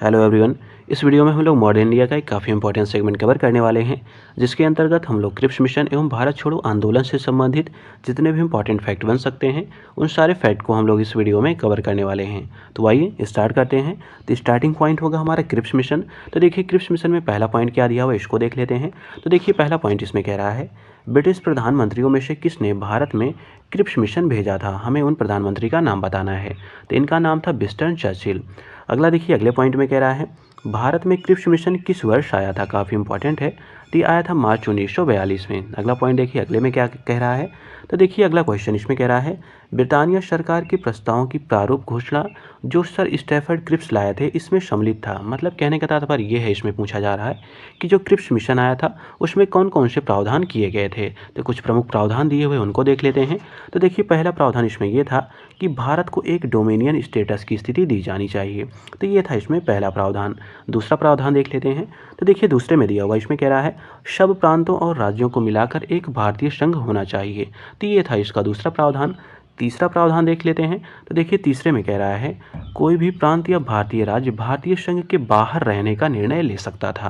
Hello everyone. इस video में हम लोग मॉडर्न इंडिया का एक काफ़ी इंपॉर्टेंट सेगमेंट कवर करने वाले हैं, जिसके अंतर्गत हम लोग क्रिप्स मिशन एवं भारत छोड़ो आंदोलन से संबंधित जितने भी इंपॉर्टेंट फैक्ट बन सकते हैं उन सारे फैक्ट को हम लोग इस वीडियो में कवर करने वाले हैं। तो आइए स्टार्ट करते हैं। तो स्टार्टिंग पॉइंट होगा हमारा क्रिप्स मिशन। तो देखिए क्रिप्स मिशन में पहला पॉइंट क्या दिया हुआ है इसको देख लेते हैं। तो देखिए पहला पॉइंट इसमें कह रहा है, ब्रिटिश प्रधानमंत्रियों में से किसने भारत में क्रिप्स मिशन भेजा था, हमें उन प्रधानमंत्री का नाम बताना है। तो इनका नाम था विंस्टन चर्चिल। अगला देखिए अगले पॉइंट में कह रहा है, भारत में क्रिप्स मिशन किस वर्ष आया था, काफ़ी इंपॉर्टेंट है। तो ये आया था मार्च 1942 में। अगला पॉइंट देखिए अगले में क्या कह रहा है। तो देखिए अगला क्वेश्चन इसमें कह रहा है, ब्रिटानिया सरकार के प्रस्तावों की प्रारूप घोषणा जो सर स्टैफर्ड क्रिप्स लाए थे इसमें सम्मिलित था। मतलब कहने का तात्पर्य ये है, इसमें पूछा जा रहा है कि जो क्रिप्स मिशन आया था उसमें कौन कौन से प्रावधान किए गए थे। तो कुछ प्रमुख प्रावधान दिए हुए उनको देख लेते हैं। तो देखिए पहला प्रावधान इसमें यह था कि भारत को एक डोमिनियन स्टेटस की स्थिति दी जानी चाहिए। तो ये था इसमें पहला प्रावधान। दूसरा प्रावधान देख लेते हैं। तो देखिए दूसरे में दिया हुआ इसमें कह रहा है, सब प्रांतों और राज्यों को मिलाकर एक भारतीय संघ होना चाहिए। तो ये था इसका दूसरा प्रावधान। तीसरा प्रावधान देख लेते हैं। तो देखिए तीसरे में कह रहा है, कोई भी प्रांत या भारतीय राज्य भारतीय संघ के बाहर रहने का निर्णय ले सकता था।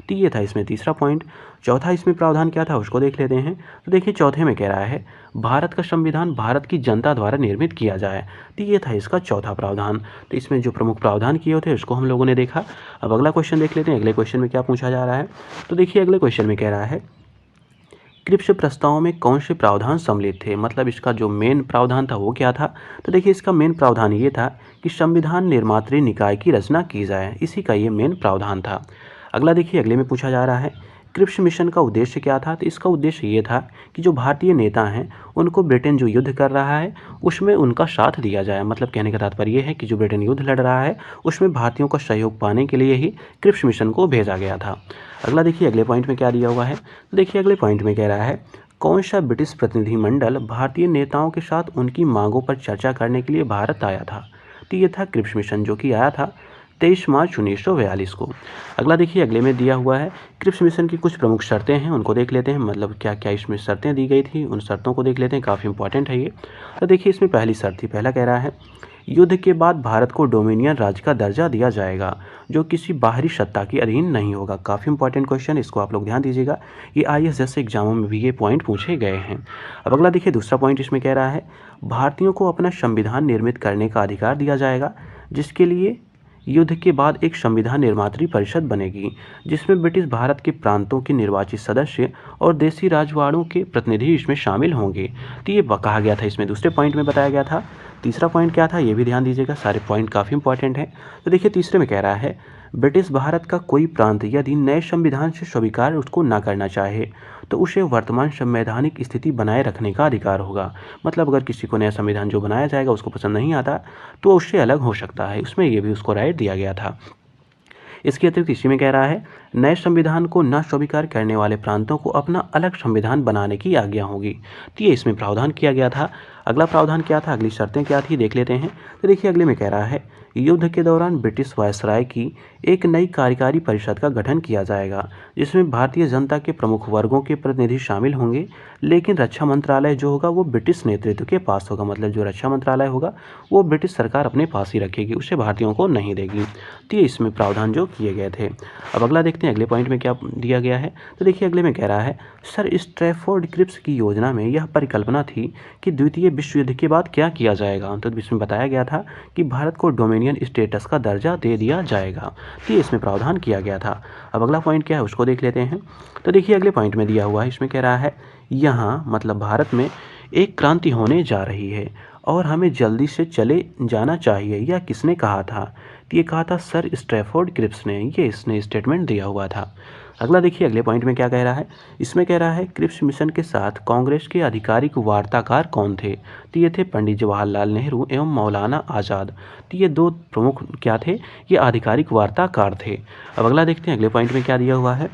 तो ये था इसमें तीसरा पॉइंट। चौथा इसमें प्रावधान क्या था उसको देख लेते हैं। तो देखिए चौथे में कह रहा है, भारत का संविधान भारत की जनता द्वारा निर्मित किया जाए। तो ये था इसका चौथा प्रावधान। तो इसमें जो प्रमुख प्रावधान किए होते उसको हम लोगों ने देखा। अब अगला क्वेश्चन देख लेते हैं। अगले क्वेश्चन में क्या पूछा जा रहा है। तो देखिए अगले क्वेश्चन में कह रहा है, क्रिप्स प्रस्तावों में कौन से प्रावधान सम्मिलित थे। मतलब इसका जो मेन प्रावधान था वो क्या था। तो देखिए इसका मेन प्रावधान ये था कि संविधान निर्मात्री निकाय की रचना की जाए, इसी का ये मेन प्रावधान था। अगला देखिए अगले में पूछा जा रहा है, क्रिप्स मिशन का उद्देश्य क्या था। तो इसका उद्देश्य ये था कि जो भारतीय नेता हैं उनको ब्रिटेन जो युद्ध कर रहा है उसमें उनका साथ दिया जाए। मतलब कहने का तात्पर्य ये है कि जो ब्रिटेन युद्ध लड़ रहा है उसमें भारतीयों का सहयोग पाने के लिए ही क्रिप्स मिशन को भेजा गया था। अगला देखिए अगले पॉइंट में क्या दिया हुआ है। तो देखिए अगले पॉइंट में कह रहा है, कौन सा ब्रिटिश प्रतिनिधिमंडल भारतीय नेताओं के साथ उनकी मांगों पर चर्चा करने के लिए भारत आया था। तो ये था क्रिप्स मिशन जो कि आया था 23 मार्च 1942 को। अगला देखिए अगले में दिया हुआ है, क्रिप्स मिशन की कुछ प्रमुख शर्तें हैं उनको देख लेते हैं। मतलब क्या क्या इसमें शर्तें दी गई थी उन शर्तों को देख लेते हैं, काफ़ी इंपॉर्टेंट है ये। तो देखिए इसमें पहली शर्त थी, पहला कह रहा है, युद्ध के बाद भारत को डोमिनियन राज्य का दर्जा दिया जाएगा जो किसी बाहरी सत्ता के अधीन नहीं होगा। काफ़ी इंपॉर्टेंट क्वेश्चन, इसको आप लोग ध्यान दीजिएगा, ये IAS जैसे एग्जामों में भी ये पॉइंट पूछे गए हैं। अब अगला देखिए दूसरा पॉइंट इसमें कह रहा है, भारतीयों को अपना संविधान निर्मित करने का अधिकार दिया जाएगा जिसके लिए युद्ध के बाद एक संविधान निर्मात्री परिषद बनेगी जिसमें ब्रिटिश भारत के प्रांतों के निर्वाचित सदस्य और देसी राजवाड़ों के प्रतिनिधि इसमें शामिल होंगे। तो ये कहा गया था, इसमें दूसरे पॉइंट में बताया गया था। तीसरा पॉइंट क्या था ये भी ध्यान दीजिएगा, सारे पॉइंट काफ़ी इंपॉर्टेंट हैं। तो देखिए तीसरे में कह रहा है, ब्रिटिश भारत का कोई प्रांत यदि नए संविधान से स्वीकार उसको ना करना चाहे तो उसे वर्तमान संवैधानिक स्थिति बनाए रखने का अधिकार होगा। मतलब अगर किसी को नया संविधान जो बनाया जाएगा उसको पसंद नहीं आता तो उससे अलग हो सकता है, उसमें ये भी उसको राइट दिया गया था। इसके अतिरिक्त इसी में कह रहा है, नए संविधान को न स्वीकार करने वाले प्रांतों को अपना अलग संविधान बनाने की आज्ञा होगी। तो ये इसमें प्रावधान किया गया था। अगला प्रावधान क्या था, अगली शर्तें क्या थी देख लेते हैं। तो देखिए अगले में कह रहा है, युद्ध के दौरान ब्रिटिश वायसराय की एक नई कार्यकारी परिषद का गठन किया जाएगा जिसमें भारतीय जनता के प्रमुख वर्गों के प्रतिनिधि शामिल होंगे, लेकिन रक्षा मंत्रालय जो होगा वो ब्रिटिश नेतृत्व के पास होगा। मतलब जो रक्षा मंत्रालय होगा वो ब्रिटिश सरकार अपने पास ही रखेगी, उसे भारतीयों को नहीं देगी। तो ये इसमें प्रावधान जो किए गए थे। अब अगला देखते हैं अगले पॉइंट में क्या दिया गया है। तो देखिए अगले में कह रहा है, सर स्ट्रैफोर्ड क्रिप्स की योजना में यह परिकल्पना थी कि द्वितीय विश्व युद्ध के बाद क्या किया जाएगा। तो इसमें बताया गया था कि भारत को डोमिनियन स्टेटस का दर्जा दे दिया जाएगा। तो ये इसमें प्रावधान किया गया था। अब अगला पॉइंट क्या है उसको देख लेते हैं। तो देखिए अगले पॉइंट में दिया हुआ है, इसमें कह रहा है, यहाँ मतलब भारत में एक क्रांति होने जा रही है और हमें जल्दी से चले जाना चाहिए। यह किसने कहा था। तो ये कहा था सर स्ट्रैफोर्ड क्रिप्स ने, ये इसने स्टेटमेंट दिया हुआ था। अगला देखिए अगले पॉइंट में क्या कह रहा है। इसमें कह रहा है, क्रिप्स मिशन के साथ कांग्रेस के आधिकारिक वार्ताकार कौन थे। तो ये थे पंडित जवाहरलाल नेहरू एवं मौलाना आज़ाद। तो ये दो प्रमुख क्या थे, ये आधिकारिक वार्ताकार थे। अब अगला देखते हैं अगले पॉइंट में क्या दिया हुआ है।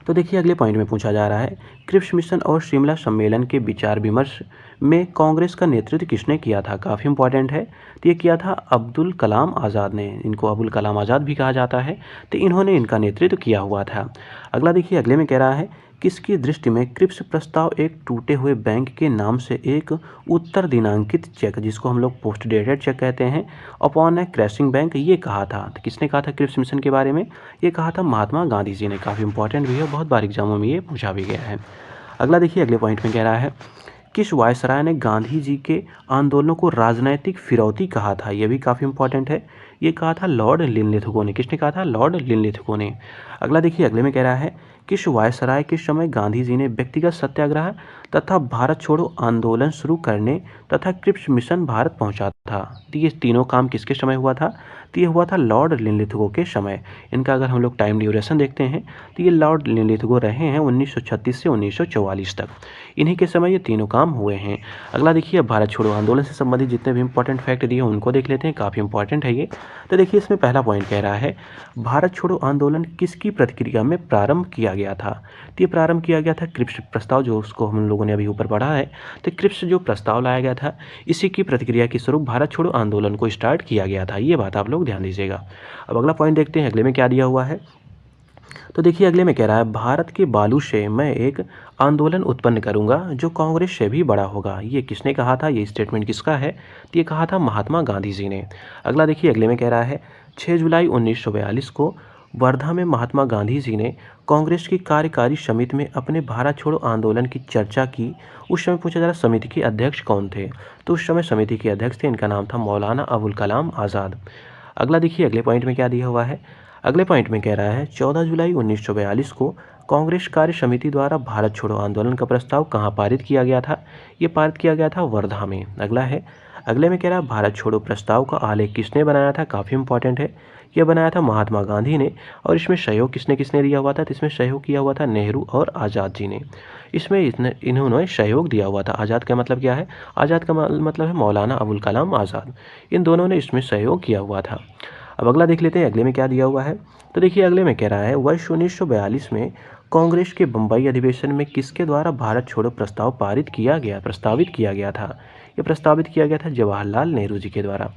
तो देखिए अगले पॉइंट में पूछा जा रहा है, क्रिप्स मिशन और शिमला सम्मेलन के विचार विमर्श में कांग्रेस का नेतृत्व किसने किया था। काफ़ी इंपॉर्टेंट है। तो ये किया था अब्दुल कलाम आज़ाद ने, इनको अबुल कलाम आज़ाद भी कहा जाता है। तो इन्होंने इनका नेतृत्व किया हुआ था। अगला देखिए अगले में कह रहा है, किसकी दृष्टि में क्रिप्स प्रस्ताव एक टूटे हुए बैंक के नाम से एक उत्तर दिनांकित चेक, जिसको हम लोग पोस्ट डेटेड चेक कहते हैं, अपॉन ए क्रैशिंग बैंक, ये कहा था? तो किसने कहा था क्रिप्स मिशन के बारे में? ये कहा था महात्मा गांधी जी ने। काफ़ी इंपॉर्टेंट भी है, बहुत बार एग्जामों में ये पूछा भी गया है। अगला देखिए, अगले पॉइंट में कह रहा है किस वायसराय ने गांधी जी के आंदोलनों को राजनैतिक फिरौती कहा था? यह भी काफ़ी इंपॉर्टेंट है। ये कहा था लॉर्ड लिनलिथगो ने। किसने कहा था? लॉर्ड लिनलिथगो ने। अगला देखिए, अगले में कह रहा है किस वायसराय के समय गांधी जी ने व्यक्तिगत सत्याग्रह तथा भारत छोड़ो आंदोलन शुरू करने तथा क्रिप्स मिशन भारत पहुंचा था? तो ये तीनों काम किसके समय हुआ था? तो ये हुआ था लॉर्ड लिनलिथगो के समय। इनका अगर हम लोग टाइम ड्यूरेशन देखते हैं तो ये लॉर्ड लिनलिथगो रहे हैं 1936 से 1944 तक। इन्हीं के समय ये तीनों काम हुए हैं। अगला देखिए, भारत छोड़ो आंदोलन से संबंधित जितने भी इंपॉर्टेंट फैक्ट दिए उनको देख लेते हैं, काफ़ी इंपॉर्टेंट है ये। तो देखिए, इसमें पहला पॉइंट कह रहा है भारत छोड़ो आंदोलन किसकी प्रतिक्रिया में प्रारंभ किया गया था? तो ये प्रारंभ किया गया था क्रिप्स प्रस्ताव, जो उसको हम लोगों ने अभी ऊपर पढ़ा है। तो क्रिप्स जो प्रस्ताव लाया गया था, इसी की प्रतिक्रिया के स्वरूप भारत छोड़ो आंदोलन को स्टार्ट किया गया था। ये बात आप लोग ध्यान दीजिएगा। अब अगला पॉइंट देखते हैं, अगले में क्या दिया हुआ है। तो देखिए, अगले में कह रहा है भारत के बालू से मैं एक आंदोलन उत्पन्न करूंगा जो कांग्रेस से भी बड़ा होगा। ये किसने कहा था? ये स्टेटमेंट किसका है? तो ये कहा था महात्मा गांधी जी ने। अगला देखिए, अगले में कह रहा है 6 जुलाई 1942 को वर्धा में महात्मा गांधी जी ने कांग्रेस की कार्यकारी समिति में अपने भारत छोड़ो आंदोलन की चर्चा की। उस समय पूछा जा रहा समिति के अध्यक्ष कौन थे? तो उस समय समिति के अध्यक्ष थे, इनका नाम था मौलाना अबुल कलाम आज़ाद। अगला देखिए, अगले पॉइंट में क्या दिया हुआ है। अगले पॉइंट में कह रहा है 14 जुलाई 1942 को कांग्रेस कार्य समिति द्वारा भारत छोड़ो आंदोलन का प्रस्ताव कहाँ पारित किया गया था? ये पारित किया गया था वर्धा में। अगला है, अगले में कह रहा है भारत छोड़ो प्रस्ताव का आलेख किसने बनाया था? काफ़ी इंपॉर्टेंट है। यह बनाया था महात्मा गांधी ने। और इसमें सहयोग किसने किसने दिया हुआ था? तो इसमें सहयोग किया हुआ था नेहरू और आज़ाद जी ने। इसमें इन्होंने सहयोग दिया हुआ था। आज़ाद का मतलब क्या है? आज़ाद का मतलब है मौलाना अबुल कलाम आज़ाद। इन दोनों ने इसमें सहयोग किया हुआ था। अब अगला देख लेते हैं, अगले में क्या दिया हुआ है। तो देखिए, अगले में कह रहा है वर्ष 1942 में कांग्रेस के बम्बई अधिवेशन में किसके द्वारा भारत छोड़ो प्रस्ताव प्रस्तावित किया गया था? ये प्रस्तावित किया गया था जवाहरलाल नेहरू जी के द्वारा।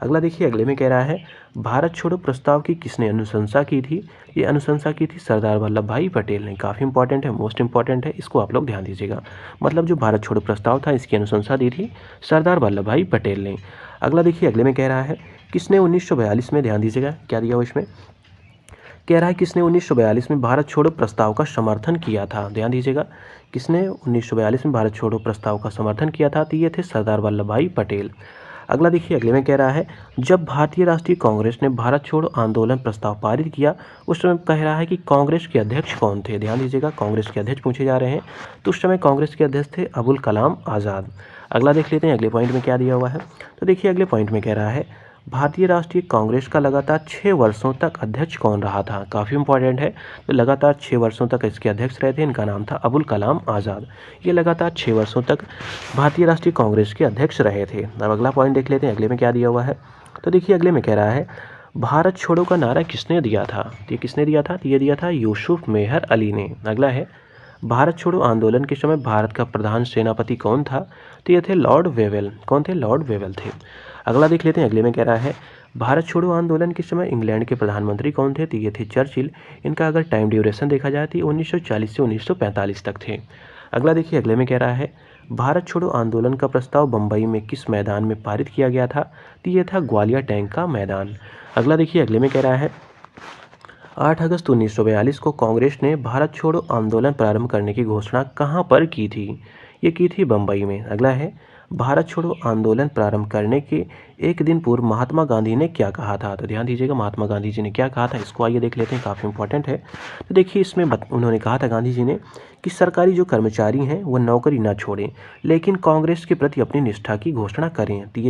अगला देखिए, अगले में कह रहा है भारत छोड़ो प्रस्ताव की किसने अनुशंसा की थी? ये अनुशंसा की थी सरदार वल्लभ भाई पटेल ने। काफ़ी इंपॉर्टेंट है, मोस्ट इंपॉर्टेंट है, इसको आप लोग ध्यान दीजिएगा। मतलब जो भारत छोड़ो प्रस्ताव था, इसकी अनुशंसा दी थी सरदार वल्लभ भाई पटेल ने। अगला देखिए, अगले में कह रहा है किसने 1942 में, ध्यान दीजिएगा क्या दिया हुआ इसमें, कह रहा है किसने 1942 में भारत छोड़ो प्रस्ताव का समर्थन किया था? ध्यान दीजिएगा, किसने 1942 में भारत छोड़ो प्रस्ताव का समर्थन किया था? तो ये थे सरदार वल्लभ भाई पटेल। अगला देखिए, अगले में कह रहा है जब भारतीय राष्ट्रीय कांग्रेस ने भारत छोड़ो आंदोलन प्रस्ताव पारित किया, उस समय कह रहा है कि कांग्रेस के अध्यक्ष कौन थे? ध्यान दीजिएगा, कांग्रेस के अध्यक्ष पूछे जा रहे हैं। तो उस समय कांग्रेस के अध्यक्ष थे अबुल कलाम आज़ाद। अगला देख लेते हैं, अगले पॉइंट में क्या दिया हुआ है। तो देखिए, अगले पॉइंट में कह रहा है भारतीय राष्ट्रीय कांग्रेस का लगातार 6 वर्षों तक अध्यक्ष कौन रहा था? काफ़ी इंपॉर्टेंट है। तो लगातार 6 वर्षों तक इसके अध्यक्ष रहे थे, इनका नाम था अबुल कलाम आज़ाद। ये लगातार 6 वर्षों तक भारतीय राष्ट्रीय कांग्रेस के अध्यक्ष रहे थे। अब अगला पॉइंट देख लेते हैं, अगले में क्या दिया हुआ है। तो देखिए, अगले में कह रहा है भारत छोड़ो का नारा किसने दिया था? तो ये किसने दिया था? तो ये दिया था यूसुफ मेहर अली ने। अगला है भारत छोड़ो आंदोलन के समय भारत का प्रधान सेनापति कौन था? तो ये थे लॉर्ड वेवेल। कौन थे? लॉर्ड वेवेल थे। अगला देख लेते हैं, अगले में कह रहा है भारत छोड़ो आंदोलन के समय इंग्लैंड के प्रधानमंत्री कौन थे? तो ये थे चर्चिल। इनका अगर टाइम ड्यूरेशन देखा जाए तो 1940 से 1945 तक थे। अगला देखिए, अगले में कह रहा है भारत छोड़ो आंदोलन का प्रस्ताव बम्बई में किस मैदान में पारित किया गया था? तो ये था ग्वालियर टैंक का मैदान। अगला देखिए, अगले में कह रहा है 8 अगस्त 1942 को कांग्रेस ने भारत छोड़ो आंदोलन प्रारंभ करने की घोषणा कहाँ पर की थी? ये की थी बम्बई में। अगला है भारत छोड़ो आंदोलन प्रारंभ करने के एक दिन पूर्व महात्मा गांधी ने क्या कहा था? तो ध्यान दीजिएगा, महात्मा गांधी जी ने क्या कहा था, इसको आइए देख लेते हैं, काफ़ी इंपॉर्टेंट है। तो देखिए, इसमें उन्होंने कहा था गांधी जी ने कि सरकारी जो कर्मचारी हैं वो नौकरी ना छोड़ें, लेकिन कांग्रेस के प्रति अपनी निष्ठा की घोषणा करें। तो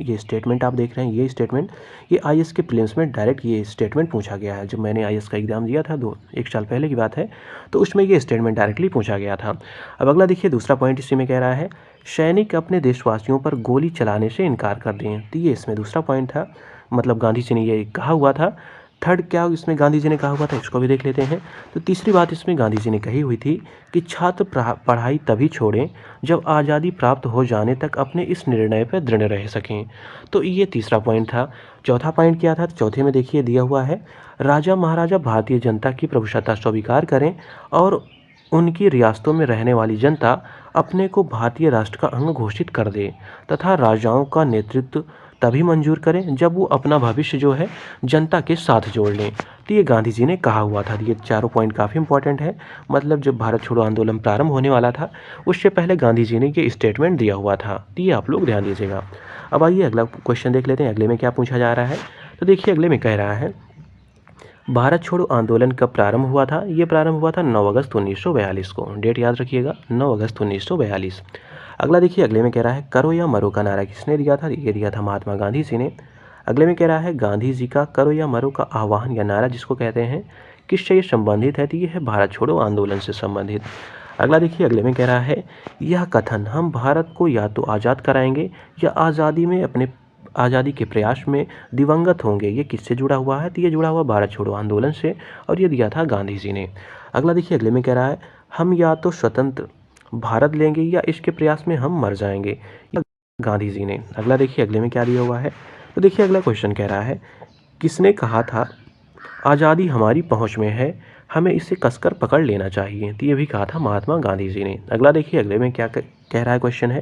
ये स्टेटमेंट आप देख रहे हैं, ये स्टेटमेंट ये आईएएस के प्रीलिम्स में डायरेक्ट ये स्टेटमेंट पूछा गया है। जब मैंने आईएएस का एग्जाम दिया था 1 साल पहले की बात है, तो उसमें ये स्टेटमेंट डायरेक्टली पूछा गया था। अब अगला देखिए, दूसरा पॉइंट इसी में कह रहा है सैनिक अपने देशवासियों पर गोली चलाने से इनकार कर दें। तो ये इसमें दूसरा पॉइंट था, मतलब गांधी जी ने ये कहा हुआ था। थर्ड क्या इसमें गांधी जी ने कहा हुआ था, इसको भी देख लेते हैं। तो तीसरी बात इसमें गांधी जी ने कही हुई थी कि छात्र पढ़ाई तभी छोड़ें जब आज़ादी प्राप्त हो जाने तक अपने इस निर्णय पर दृढ़ रह सकें। तो ये तीसरा पॉइंट था। चौथा पॉइंट क्या था? तो चौथे में देखिए दिया हुआ है राजा महाराजा भारतीय जनता की प्रभुसत्ता स्वीकार करें और उनकी रियासतों में रहने वाली जनता अपने को भारतीय राष्ट्र का अंग घोषित कर दे तथा राजाओं का नेतृत्व तभी मंजूर करें जब वो अपना भविष्य जो है जनता के साथ जोड़ लें। तो ये गांधी जी ने कहा हुआ था। ये चारों पॉइंट काफ़ी इंपॉर्टेंट है। मतलब जब भारत छोड़ो आंदोलन प्रारंभ होने वाला था उससे पहले गांधी जी ने ये स्टेटमेंट दिया हुआ था। तो ये आप लोग ध्यान दीजिएगा। अब आइए अगला क्वेश्चन देख लेते हैं, अगले में क्या पूछा जा रहा है। तो देखिए अगले में कह रहा है, भारत छोड़ो आंदोलन कब प्रारंभ हुआ था। ये प्रारंभ हुआ था 9 अगस्त 1942 को। डेट याद रखिएगा, 9 अगस्त 1942। अगला देखिए अगले में कह रहा है, करो या मरो का नारा किसने दिया था। ये दिया था महात्मा गांधी जी ने। अगले में कह रहा है, गांधी जी का करो या मरो का आह्वान या नारा जिसको कहते हैं किससे ये संबंधित है। तो ये है भारत छोड़ो आंदोलन से संबंधित। अगला देखिए अगले में कह रहा है, यह कथन हम भारत को या तो आज़ाद कराएंगे या आज़ादी के प्रयास में दिवंगत होंगे, ये किससे जुड़ा हुआ है। तो ये जुड़ा हुआ भारत छोड़ो आंदोलन से और ये दिया था गांधी जी ने। अगला देखिए अगले में कह रहा है, हम या तो स्वतंत्र भारत लेंगे या इसके प्रयास में हम मर जाएंगे, ये गांधी जी ने। अगला देखिए अगले में क्या दिया हुआ है। तो देखिए अगला क्वेश्चन कह रहा है, किसने कहा था आज़ादी हमारी पहुंच में है, हमें इसे कसकर पकड़ लेना चाहिए। तो ये भी कहा था महात्मा गांधी जी ने। अगला देखिए अगले में क्या कह रहा है क्वेश्चन है।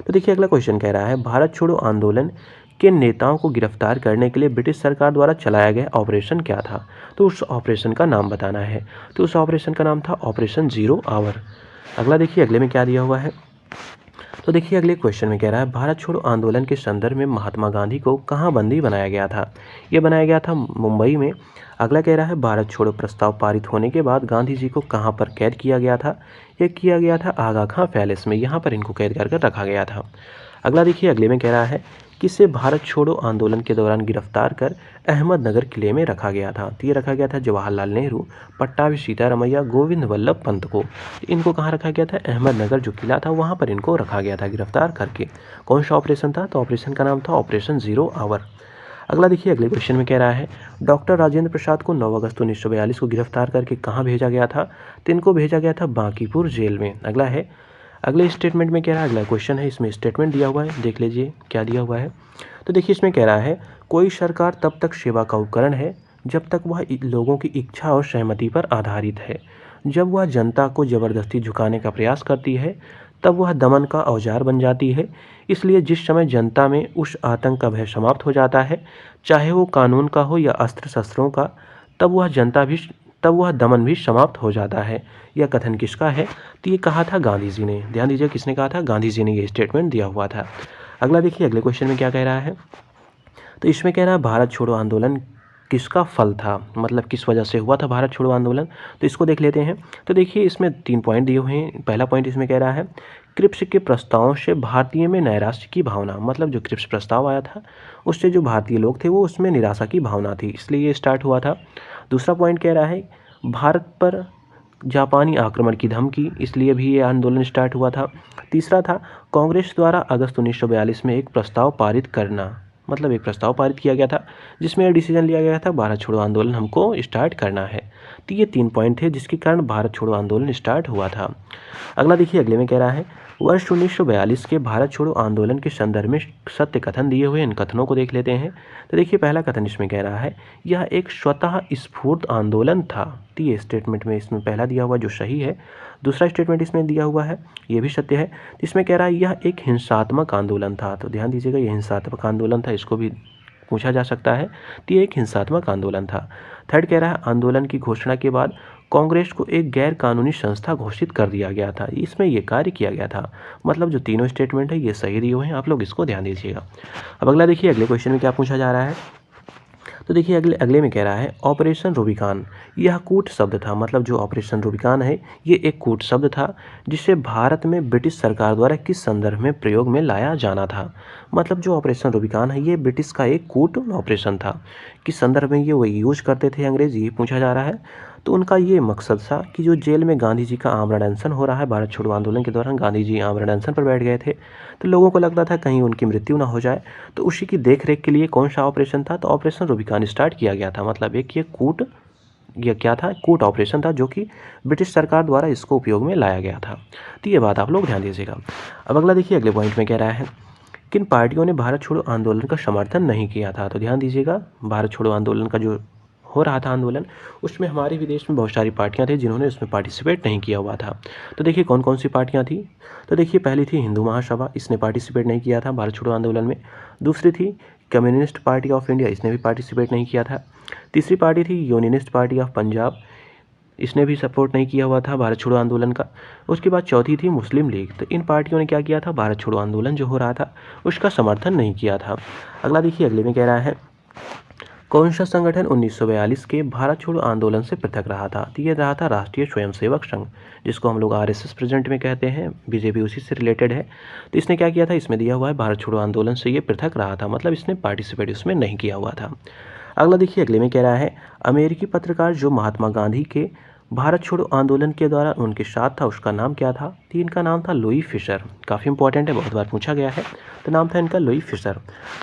तो देखिए अगला क्वेश्चन कह रहा है, भारत छोड़ो आंदोलन के नेताओं को गिरफ्तार करने के लिए ब्रिटिश सरकार द्वारा चलाया गया ऑपरेशन क्या था। तो उस ऑपरेशन का नाम बताना है। तो उस ऑपरेशन का नाम था ऑपरेशन 0 आवर। अगला देखिए अगले में क्या दिया हुआ है। तो देखिए अगले क्वेश्चन में कह रहा है, भारत छोड़ो आंदोलन के संदर्भ में महात्मा गांधी को कहाँ बंदी बनाया गया था। ये बनाया गया था मुंबई में। अगला कह रहा है, भारत छोड़ो प्रस्ताव पारित होने के बाद गांधी जी को कहाँ पर कैद किया गया था। ये किया गया था आगा खां पैलेस में, यहाँ पर इनको कैद कर रखा गया था। अगला देखिए अगले में कह रहा है, किसे भारत छोड़ो आंदोलन के दौरान गिरफ्तार कर अहमदनगर किले में रखा गया था। तो ये रखा गया था जवाहरलाल नेहरू, पट्टाभी सीतारमैया, गोविंद वल्लभ पंत को। इनको कहाँ रखा गया था, अहमदनगर जो किला था वहाँ पर इनको रखा गया था गिरफ्तार करके। कौन सा ऑपरेशन था, तो ऑपरेशन का नाम था ऑपरेशन 0 आवर। अगला देखिए अगले क्वेश्चन में कह रहा है, डॉक्टर राजेंद्र प्रसाद को 9 अगस्त 1942 को गिरफ्तार करके कहाँ भेजा गया था। तो इनको भेजा गया था बांकीपुर जेल में। अगला है, अगले स्टेटमेंट में कह रहा है, अगला क्वेश्चन है, इसमें स्टेटमेंट दिया हुआ है, देख लीजिए क्या दिया हुआ है। तो देखिए इसमें कह रहा है, कोई सरकार तब तक सेवा का उपकरण है जब तक वह लोगों की इच्छा और सहमति पर आधारित है। जब वह जनता को ज़बरदस्ती झुकाने का प्रयास करती है तब वह दमन का औजार बन जाती है। इसलिए जिस समय जनता में उस आतंक का भय समाप्त हो जाता है, चाहे वो कानून का हो या अस्त्र शस्त्रों का, तब वह दमन भी समाप्त हो जाता है। यह कथन किसका है, तो ये कहा था गांधी जी ने। ध्यान दीजिए किसने कहा था, गांधी जी ने ये स्टेटमेंट दिया हुआ था। अगला देखिए अगले क्वेश्चन में क्या कह रहा है। तो इसमें कह रहा है, भारत छोड़ो आंदोलन किसका फल था, मतलब किस वजह से हुआ था भारत छोड़ो आंदोलन। तो इसको देख लेते हैं। तो देखिए इसमें 3 पॉइंट दिए हुए हैं। पहला पॉइंट इसमें कह रहा है, क्रिप्स के प्रस्तावों से भारतीय में नैराश्य की भावना, मतलब जो क्रिप्स प्रस्ताव आया था उससे जो भारतीय लोग थे वो उसमें निराशा की भावना थी, इसलिए ये स्टार्ट हुआ था। दूसरा पॉइंट कह रहा है, भारत पर जापानी आक्रमण की धमकी, इसलिए भी ये आंदोलन स्टार्ट हुआ था। तीसरा था, कांग्रेस द्वारा अगस्त 1942 में एक प्रस्ताव पारित करना, मतलब एक प्रस्ताव पारित किया गया था जिसमें यह डिसीजन लिया गया था भारत छोड़ो आंदोलन हमको स्टार्ट करना है। तो ये 3 पॉइंट थे जिसके कारण भारत छोड़ो आंदोलन स्टार्ट हुआ था। अगला देखिए अगले में कह रहा है, वर्ष 1942 के भारत छोड़ो आंदोलन के संदर्भ में सत्य कथन दिए हुए, इन कथनों को देख लेते हैं। तो देखिए पहला कथन इसमें कह रहा है, यह एक स्वतः स्फूर्त आंदोलन था। तो ये स्टेटमेंट में इसमें पहला दिया हुआ जो सही है। दूसरा स्टेटमेंट इसमें दिया हुआ है, ये भी सत्य है। इसमें कह रहा है यह एक हिंसात्मक आंदोलन था। तो ध्यान दीजिएगा, यह हिंसात्मक आंदोलन था, इसको भी पूछा जा सकता है। तो ये एक हिंसात्मक आंदोलन था। थर्ड कह रहा है, आंदोलन की घोषणा के बाद कांग्रेस को एक गैर कानूनी संस्था घोषित कर दिया गया था, इसमें ये कार्य किया गया था। मतलब जो तीनों स्टेटमेंट है ये सही दिए हुए हैं, आप लोग इसको ध्यान दीजिएगा। अब अगला देखिए अगले क्वेश्चन में क्या पूछा जा रहा है। तो देखिए अगले में कह रहा है, ऑपरेशन रूबिकान, यह कूट शब्द था। मतलब जो ऑपरेशन रूबिकान है ये एक कूट शब्द था जिसे भारत में ब्रिटिश सरकार द्वारा किस संदर्भ में प्रयोग में लाया जाना था। मतलब जो ऑपरेशन रूबिकान है ये ब्रिटिश का एक कूट ऑपरेशन था, किस संदर्भ में ये वो यूज करते थे अंग्रेज, ये पूछा जा रहा है। तो उनका ये मकसद था कि जो जेल में गांधी जी का आमरण अनशन हो रहा है, भारत छोड़ो आंदोलन के दौरान गांधी जी आमरण अनशन पर बैठ गए थे, तो लोगों को लगता था कहीं उनकी मृत्यु ना हो जाए, तो उसी की देखरेख के लिए कौन सा ऑपरेशन था, तो ऑपरेशन रूबिकान स्टार्ट किया गया था। मतलब एक ये क्या था, कूट ऑपरेशन था जो कि ब्रिटिश सरकार द्वारा इसको उपयोग में लाया गया था। तो ये बात आप लोग ध्यान दीजिएगा। अब अगला देखिए अगले पॉइंट में कह रहा है, किन पार्टियों ने भारत छोड़ो आंदोलन का समर्थन नहीं किया था। तो ध्यान दीजिएगा, भारत छोड़ो आंदोलन का जो हो रहा था आंदोलन, उसमें हमारे भी देश में बहुत सारी पार्टियां थी जिन्होंने उसमें पार्टिसिपेट नहीं किया हुआ था। तो देखिए कौन कौन सी पार्टियां थी। तो देखिए पहली थी हिंदू महासभा, इसने पार्टिसिपेट नहीं किया था भारत छोड़ो आंदोलन में। दूसरी थी कम्युनिस्ट पार्टी ऑफ इंडिया, इसने भी पार्टिसिपेट नहीं किया था। तीसरी पार्टी थी यूनियनिस्ट पार्टी ऑफ पंजाब, इसने भी सपोर्ट नहीं किया हुआ था भारत छोड़ो आंदोलन का। उसके बाद चौथी थी मुस्लिम लीग। तो इन पार्टियों ने क्या किया था, भारत छोड़ो आंदोलन जो हो रहा था उसका समर्थन नहीं किया था। अगला देखिए अगले में कह रहा है कौन सा संगठन 1942 के भारत छोड़ो आंदोलन से पृथक रहा था। तो ये रहा था राष्ट्रीय स्वयंसेवक संघ, जिसको हम लोग आरएसएस प्रेजेंट में कहते हैं, बीजेपी उसी से रिलेटेड है। तो इसने क्या किया था, इसमें दिया हुआ है भारत छोड़ो आंदोलन से ये पृथक रहा था, मतलब इसने पार्टिसिपेट उसमें नहीं किया हुआ था। अगला देखिए अगले में कह रहा है अमेरिकी पत्रकार जो महात्मा गांधी के भारत छोड़ो आंदोलन के दौरान उनके साथ था उसका नाम क्या था। तो इनका नाम था लुई फिशर, काफ़ी इंपॉर्टेंट है, बहुत बार पूछा गया है। तो नाम था इनका लुई फिशर।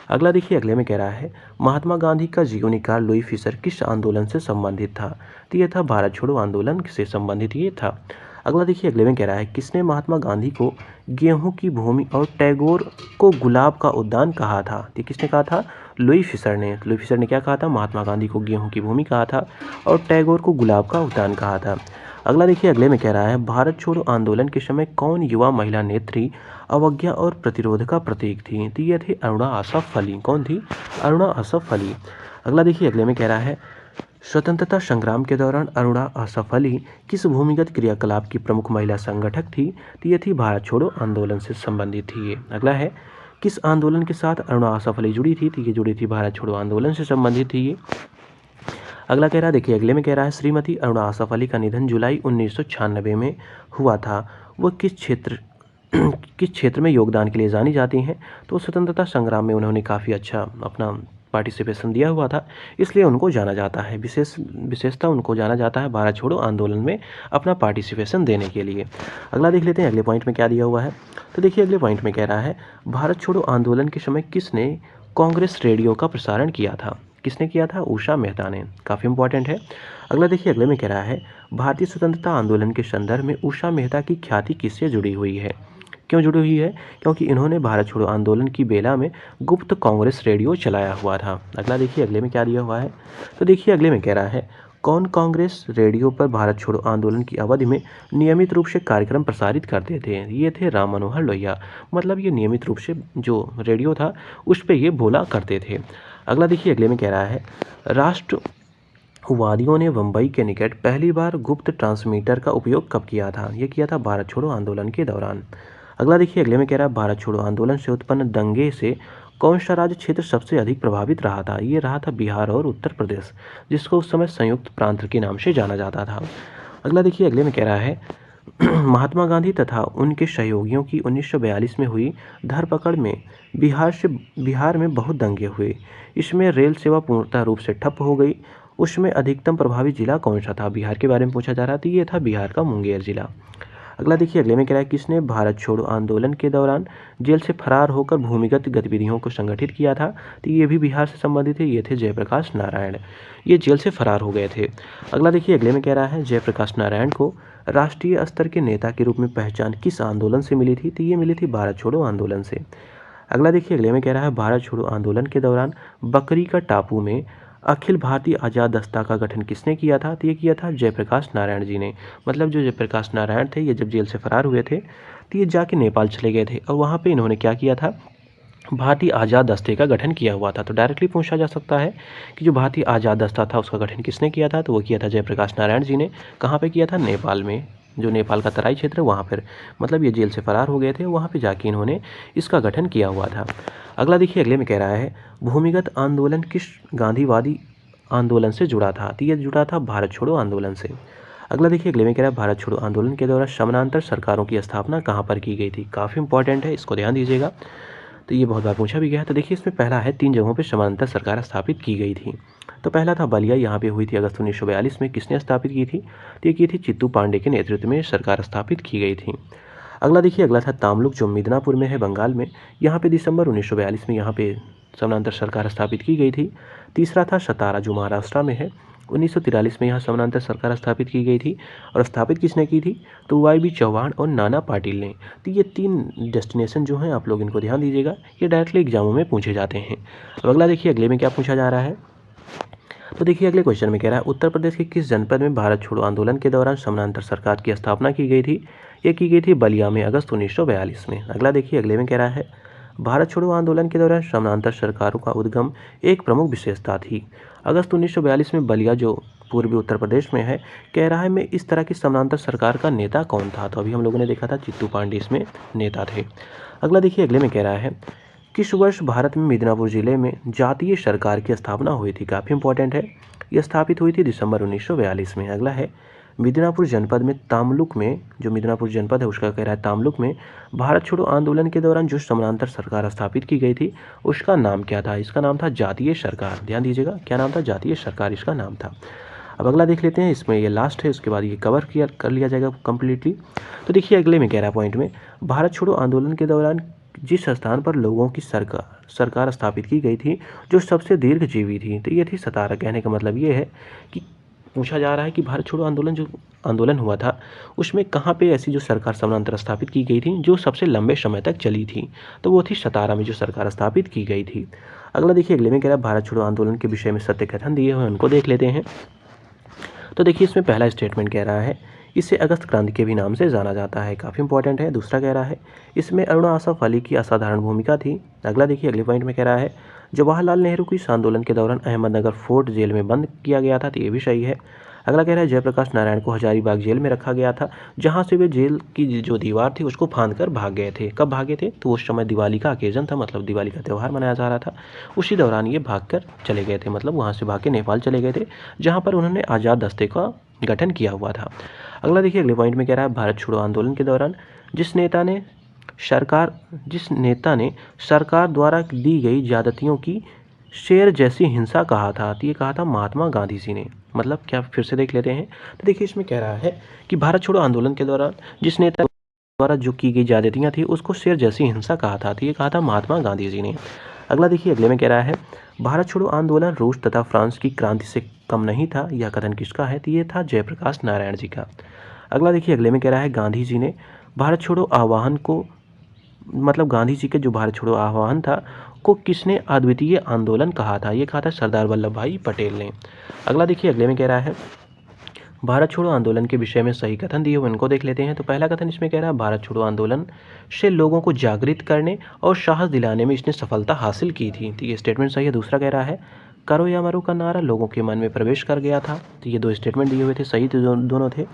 अगला देखिए अगले में कह रहा है महात्मा गांधी का जीवनी काल लुई फिशर किस आंदोलन से संबंधित था। तो ये था भारत छोड़ो आंदोलन से संबंधित ये था। अगला देखिए अगले में कह रहा है किसने महात्मा गांधी को गेहूं की भूमि और टैगोर को गुलाब का उद्यान कहा था। तो किसने कहा था, लुई फिशर ने। लुई फिशर ने क्या कहा था, महात्मा गांधी को गेहूं की भूमि कहा था और टैगोर को गुलाब का उद्यान कहा था। अगला देखिए अगले में कह रहा है भारत छोड़ो आंदोलन के समय कौन युवा महिला नेत्री अवज्ञा और प्रतिरोध का प्रतीक थी। तो ये थी अरुणा आसफ अली। कौन थी, अरुणा आसफ अली। अगला देखिए अगले में कह रहा है स्वतंत्रता संग्राम के दौरान अरुणा आसफ अली किस भूमिगत क्रियाकलाप की प्रमुख महिला संगठक थी। तो ये थी भारत छोड़ो आंदोलन से संबंधित थी ये। अगला है किस आंदोलन के साथ अरुणा आसफ अली जुड़ी थी। तो ये जुड़ी थी भारत छोड़ो आंदोलन से संबंधित थी ये। अगला कह रहा है देखिए अगले में कह रहा है श्रीमती अरुणा आसफ अली का निधन जुलाई 1996 में हुआ था। वो किस क्षेत्र में योगदान के लिए जानी जाती हैं। तो स्वतंत्रता संग्राम में उन्होंने काफ़ी अच्छा अपना पार्टिसिपेशन दिया हुआ था, इसलिए उनको जाना जाता है, विशेषता उनको जाना जाता है भारत छोड़ो आंदोलन में अपना पार्टिसिपेशन देने के लिए। अगला देख लेते हैं अगले पॉइंट में क्या दिया हुआ है। तो देखिए अगले पॉइंट में कह रहा है भारत छोड़ो आंदोलन के समय किसने कांग्रेस रेडियो का प्रसारण किया था। किसने किया था, उषा मेहता ने, काफ़ी इंपॉर्टेंट है। अगला देखिए अगले में कह रहा है भारतीय स्वतंत्रता आंदोलन के संदर्भ में उषा मेहता की ख्याति किससे जुड़ी हुई है। क्यों जुड़ी हुई है, क्योंकि इन्होंने भारत छोड़ो आंदोलन की बेला में गुप्त कांग्रेस रेडियो चलाया हुआ था। अगला देखिए अगले में क्या दिया हुआ है। तो देखिए अगले में कह रहा है कौन कांग्रेस रेडियो पर भारत छोड़ो आंदोलन की अवधि में नियमित रूप से कार्यक्रम प्रसारित करते थे। ये थे राम मनोहर लोहिया, मतलब ये नियमित रूप से जो रेडियो था उस पर ये बोला करते थे। अगला देखिए अगले में कह रहा है राष्ट्रवादियों ने मुंबई के निकट पहली बार गुप्त ट्रांसमीटर का उपयोग कब किया था। ये किया था भारत छोड़ो आंदोलन के दौरान। अगला देखिए अगले में कह रहा है भारत छोड़ो आंदोलन से उत्पन्न दंगे से कौन सा राज्य क्षेत्र सबसे अधिक प्रभावित रहा था। ये रहा था बिहार और उत्तर प्रदेश, जिसको उस समय संयुक्त प्रांत के नाम से जाना जाता था। अगला देखिए अगले में कह रहा है महात्मा गांधी तथा उनके सहयोगियों की 1942 में हुई धरपकड़ में बिहार में बहुत दंगे हुए। इसमें रेल सेवा पूर्णतः रूप से ठप हो गई। उसमें अधिकतम प्रभावित जिला कौन सा था, बिहार के बारे में पूछा जा रहा था। ये था बिहार का मुंगेर जिला। अगला देखिए अगले में कह रहा है किसने भारत छोड़ो आंदोलन के दौरान जेल से फरार होकर भूमिगत गतिविधियों को संगठित किया था। तो ये भी बिहार से संबंधित है, ये थे जयप्रकाश नारायण, ये जेल से फरार हो गए थे। अगला देखिए अगले में कह रहा है जयप्रकाश नारायण को राष्ट्रीय स्तर के नेता के रूप में पहचान किस आंदोलन से मिली थी। तो ये मिली थी भारत छोड़ो आंदोलन से। अगला देखिए अगले में कह रहा है भारत छोड़ो आंदोलन के दौरान बकरी का टापू में अखिल भारतीय आज़ाद दस्ता का गठन किसने किया था। तो ये किया था जयप्रकाश नारायण जी ने। मतलब जो जयप्रकाश नारायण थे ये जब जेल से फरार हुए थे तो ये जाके नेपाल चले गए थे और वहाँ पे इन्होंने क्या किया था, भारतीय आज़ाद दस्ते का गठन किया हुआ था। तो डायरेक्टली पूछा जा सकता है कि जो भारतीय आज़ाद दस्ता था उसका गठन किसने किया था। तो वो किया था जयप्रकाश नारायण जी ने। कहाँ पे किया था, नेपाल में, जो नेपाल का तराई क्षेत्र है वहाँ पर। मतलब ये जेल से फरार हो गए थे, वहाँ पे जाके इन्होंने इसका गठन किया हुआ था। अगला देखिए अगले में कह रहा है भूमिगत आंदोलन किस गांधीवादी आंदोलन से जुड़ा था। तो ये जुड़ा था भारत छोड़ो आंदोलन से। अगला देखिए अगले में कह रहा है भारत छोड़ो आंदोलन के दौरान समानांतर सरकारों की स्थापना कहाँ पर की गई थी। काफ़ी इंपॉर्टेंट है, इसको ध्यान दीजिएगा। तो ये बहुत बार पूछा भी गया है। तो देखिए इसमें पहला है 3 जगहों पर समानांतर सरकार स्थापित की गई थी। तो पहला था बलिया, यहाँ पे हुई थी अगस्त 1942 में। किसने स्थापित की थी, तो ये की थी चित्तू पांडे के नेतृत्व में सरकार स्थापित की गई थी। अगला देखिए अगला था तामलुक, जो मिदनापुर में है बंगाल में। यहाँ पे दिसंबर 1942 में यहाँ पे समानांतर सरकार स्थापित की गई थी। तीसरा था सतारा, जो महाराष्ट्र में है। 1943 में यहाँ समानांतर सरकार स्थापित की गई थी। और स्थापित किसने की थी, तो वाई.बी. चौहान और नाना पाटिल ने। तो ये 3 डेस्टिनेशन जो हैं आप लोग इनको ध्यान दीजिएगा, ये डायरेक्टली एग्जामों में पूछे जाते हैं। अब अगला देखिए अगले में क्या पूछा जा रहा है। तो देखिए अगले क्वेश्चन में कह रहा है उत्तर प्रदेश के किस जनपद में भारत छोड़ो आंदोलन के दौरान समानांतर सरकार की स्थापना की गई थी। ये की गई थी बलिया में अगस्त 1942 में। अगला देखिए अगले में कह रहा है भारत छोड़ो आंदोलन के दौरान समानांतर सरकारों का उद्गम एक प्रमुख विशेषता थी। अगस्त 1942 में बलिया जो पूर्वी उत्तर प्रदेश में है, कह रहा है मैं इस तरह की समानांतर सरकार का नेता कौन था। तो अभी हम लोगों ने देखा था चित्तू पांडे इसमें नेता थे। अगला देखिए अगले में कह रहा है किस वर्ष भारत में मिदनापुर जिले में जातीय सरकार की स्थापना हुई थी। काफ़ी इंपॉर्टेंट है, यह स्थापित हुई थी दिसंबर 1942 में। अगला है मिदनापुर जनपद में तामलुक में, जो मिदनापुर जनपद है उसका कह रहा है तामलुक में भारत छोड़ो आंदोलन के दौरान जो समानांतर सरकार स्थापित की गई थी उसका नाम क्या था। इसका नाम था जातीय सरकार। ध्यान दीजिएगा क्या नाम था, जातीय सरकार इसका नाम था। अब अगला देख लेते हैं, इसमें ये लास्ट है, उसके बाद ये कवर किया कर लिया जाएगा कम्प्लीटली। तो देखिए अगले में कह रहा है पॉइंट में भारत छोड़ो आंदोलन के दौरान जिस स्थान पर लोगों की सरकार स्थापित की गई थी जो सबसे दीर्घजीवी थी, तो ये थी सतारा। कहने का मतलब ये है कि पूछा जा रहा है कि भारत छोड़ो आंदोलन जो आंदोलन हुआ था उसमें कहाँ पे ऐसी जो सरकार समानांतर स्थापित की गई थी जो सबसे लंबे समय तक चली थी, तो वो थी सतारा में जो सरकार स्थापित की गई थी। अगला देखिए अगले में कह रहा है भारत छोड़ो आंदोलन के विषय में सत्य कथन दिए हुए उनको देख लेते हैं। तो देखिए इसमें पहला स्टेटमेंट कह रहा है इसे अगस्त क्रांति के भी नाम से जाना जाता है। काफ़ी इंपॉर्टेंट है। दूसरा कह रहा है इसमें अरुणा आसफ अली की असाधारण भूमिका थी। अगला देखिए अगले पॉइंट में कह रहा है जवाहरलाल नेहरू को इस आंदोलन के दौरान अहमदनगर फोर्ट जेल में बंद किया गया था, तो ये भी सही है। अगला कह रहा है जयप्रकाश नारायण को हजारीबाग जेल में रखा गया था जहाँ से वे जेल की जो दीवार थी उसको फांद कर भाग गए थे। कब भागे थे, तो उस समय दिवाली का ओकेजन था, मतलब दिवाली का त्यौहार मनाया जा रहा था, उसी दौरान ये भाग कर चले गए थे, मतलब वहाँ से भाग के नेपाल चले गए थे जहाँ पर उन्होंने आज़ाद दस्ते का गठन किया हुआ था। अगला देखिए अगले पॉइंट में कह रहा है भारत छोड़ो आंदोलन के दौरान जिस नेता ने सरकार द्वारा दी गई ज्यादतियों की शेर जैसी हिंसा कहा था, तो ये कहा था महात्मा गांधी जी ने। मतलब क्या, फिर से देख लेते हैं। तो देखिए इसमें कह रहा है कि भारत छोड़ो आंदोलन के दौरान जिस नेता द्वारा जो की गई ज्यादतियाँ थी उसको शेर जैसी हिंसा कहा था, तो ये कहा था महात्मा गांधी जी ने। अगला देखिए अगले में कह रहा है भारत छोड़ो आंदोलन रूस तथा फ्रांस की क्रांति से कम नहीं था। यह कथन किसका है, तो ये था जयप्रकाश नारायण जी का। अगला देखिए अगले में कह रहा है गांधी जी ने भारत छोड़ो आह्वान को, मतलब गांधी जी के जो भारत छोड़ो आह्वान था को किसने अद्वितीय आंदोलन कहा था, ये कहा था सरदार वल्लभ भाई पटेल ने। अगला देखिए अगले में कह रहा है भारत छोड़ो आंदोलन के विषय में सही कथन दिए हुए उनको देख लेते हैं। तो पहला कथन इसमें कह रहा है भारत छोड़ो आंदोलन से लोगों को जागृत करने और साहस दिलाने में इसने सफलता हासिल की थी, तो ये स्टेटमेंट सही है। दूसरा कह रहा है करो या मरो का नारा लोगों के मन में प्रवेश कर गया था, तो ये दो स्टेटमेंट दिए हुए थे, सही तो दोनों थे।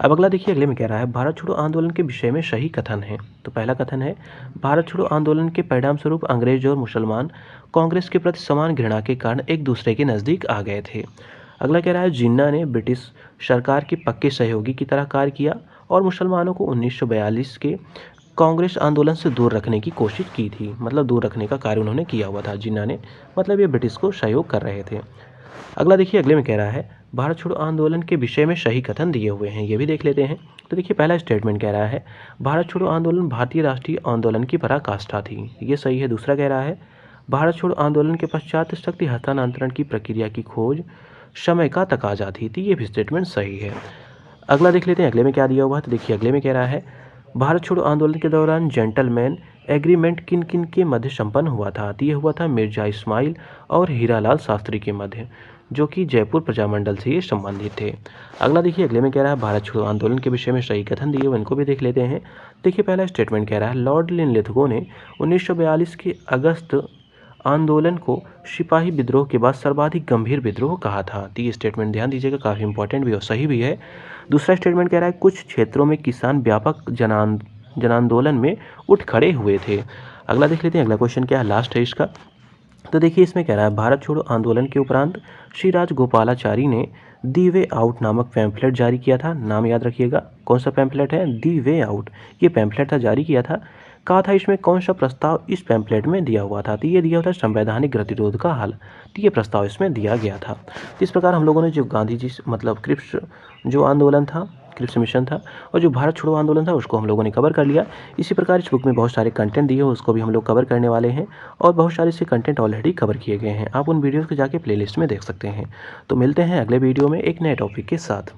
अब अगला देखिए अगले में कह रहा है भारत छोड़ो आंदोलन के विषय में सही कथन है। तो पहला कथन है भारत छोड़ो आंदोलन के परिणाम स्वरूप अंग्रेज और मुसलमान कांग्रेस के प्रति समान घृणा के कारण एक दूसरे के नज़दीक आ गए थे। अगला कह रहा है जिन्ना ने ब्रिटिश सरकार के पक्के सहयोगी की तरह कार्य किया और मुसलमानों को 1942 के कांग्रेस आंदोलन से दूर रखने की कोशिश की थी, मतलब दूर रखने का कार्य उन्होंने किया हुआ था जिन्ना ने, मतलब ये ब्रिटिश को सहयोग कर रहे थे। अगला देखिए अगले में कह रहा है भारत छोड़ो आंदोलन के विषय में सही कथन दिए हुए हैं, ये भी देख लेते हैं। तो देखिए पहला स्टेटमेंट कह रहा है भारत छोड़ो आंदोलन भारतीय राष्ट्रीय आंदोलन की पराकाष्ठा थी, ये सही है। दूसरा कह रहा है भारत छोड़ो आंदोलन के पश्चात शक्ति हस्तांतरण की प्रक्रिया की खोज समय का तकाजा थी, तो ये भी स्टेटमेंट सही है। अगला देख लेते हैं अगले में क्या दिया हुआ है। तो देखिए अगले में कह रहा है भारत छोड़ो आंदोलन के दौरान जेंटलमैन एग्रीमेंट किन किन के मध्य संपन्न हुआ था, तो ये हुआ था मिर्जा इस्माइल और हीरालाल शास्त्री के मध्य, जो कि जयपुर प्रजामंडल से ये संबंधित थे। अगला देखिए अगले में कह रहा है भारत छोड़ो आंदोलन के विषय में सही कथन दिए हुए इनको भी देख लेते हैं। देखिए पहला स्टेटमेंट कह रहा है लॉर्ड लिनलिथगो ने 1942 के अगस्त आंदोलन को सिपाही विद्रोह के बाद सर्वाधिक गंभीर विद्रोह कहा था, तो ये स्टेटमेंट ध्यान दीजिएगा काफ़ी इंपॉर्टेंट भी और सही भी है। दूसरा स्टेटमेंट कह रहा है कुछ क्षेत्रों में किसान व्यापक जनांदोलन में उठ खड़े हुए थे। अगला देख लेते हैं अगला क्वेश्चन क्या है, लास्ट है इसका। तो देखिए इसमें कह रहा है भारत छोड़ो आंदोलन के उपरांत श्री राजगोपालाचारी ने दी वे आउट नामक पैम्फलेट जारी किया था। नाम याद रखिएगा, कौन सा पैम्फलेट है, दी वे आउट, ये पैम्फलेट था, जारी किया था। कहा था इसमें कौन सा प्रस्ताव इस पैम्फलेट में दिया हुआ था, तो ये दिया हुआ था संवैधानिक गतिरोध का हल, तो ये प्रस्ताव इसमें दिया गया था। तो इस प्रकार हम लोगों ने जो गांधी जी मतलब क्रिप्स जो आंदोलन था, क्रिप्स मिशन था, और जो भारत छोड़ो आंदोलन था उसको हम लोगों ने कवर कर लिया। इसी प्रकार इस बुक में बहुत सारे कंटेंट दिए हैं, उसको भी हम लोग कवर करने वाले हैं, और बहुत सारे से कंटेंट ऑलरेडी कवर किए गए हैं। आप उन वीडियोज़ को जाके प्लेलिस्ट में देख सकते हैं। तो मिलते हैं अगले वीडियो में एक नए टॉपिक के साथ।